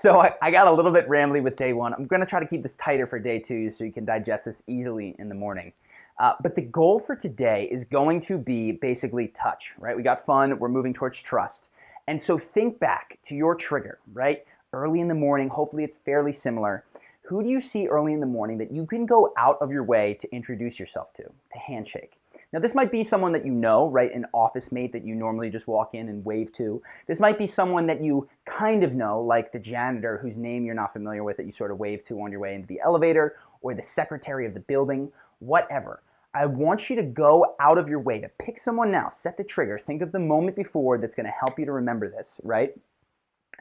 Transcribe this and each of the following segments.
So I got a little bit rambly with day one. I'm going to try to keep this tighter for day two so you can digest this easily in the morning. But the goal for today is going to be basically touch, right? We got fun. We're moving towards trust. And so think back to your trigger, right? Early in the morning, hopefully it's fairly similar. Who do you see early in the morning that you can go out of your way to introduce yourself to handshake? Now, this might be someone that you know, right? An office mate that you normally just walk in and wave to. This might be someone that you kind of know, like the janitor whose name you're not familiar with that you sort of wave to on your way into the elevator, or the secretary of the building, whatever. I want you to go out of your way to pick someone now. Set the trigger. Think of the moment before that's going to help you to remember this, right?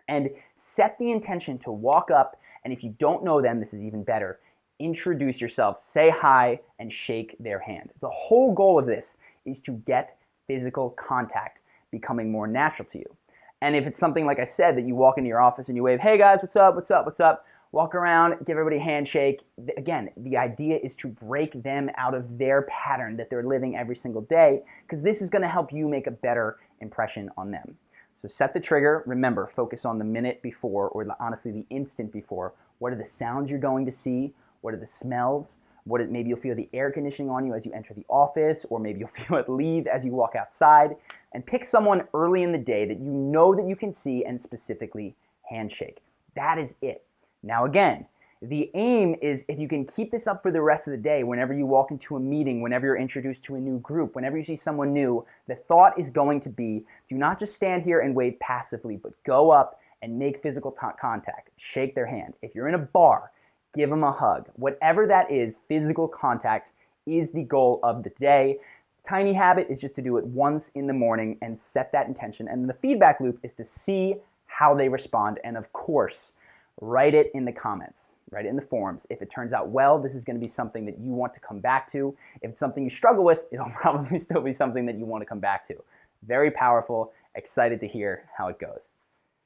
And set the intention to walk up, and if you don't know them, this is even better. Introduce yourself, say hi, and shake their hand. The whole goal of this is to get physical contact becoming more natural to you. And if it's something like I said that you walk into your office and you wave, hey guys, what's up, what's up, what's up, walk around, give everybody a handshake. Again, the idea is to break them out of their pattern that they're living every single day, because this is going to help you make a better impression on them. So set the trigger. Remember, focus on the minute before, or honestly the instant before. What are the sounds you're going to see? What are the smells? Maybe you'll feel the air conditioning on you as you enter the office, or maybe you'll feel it leave as you walk outside. And pick someone early in the day that you know that you can see and specifically handshake. That is it. Now again, the aim is if you can keep this up for the rest of the day, whenever you walk into a meeting, whenever you're introduced to a new group, whenever you see someone new, the thought is going to be, do not just stand here and wave passively, but go up and make physical contact. Shake their hand. If you're in a bar, give them a hug. Whatever that is, physical contact is the goal of the day. Tiny habit is just to do it once in the morning and set that intention. And the feedback loop is to see how they respond. And of course, write it in the comments, write it in the forums. If it turns out well, this is going to be something that you want to come back to. If it's something you struggle with, it'll probably still be something that you want to come back to. Very powerful. Excited to hear how it goes.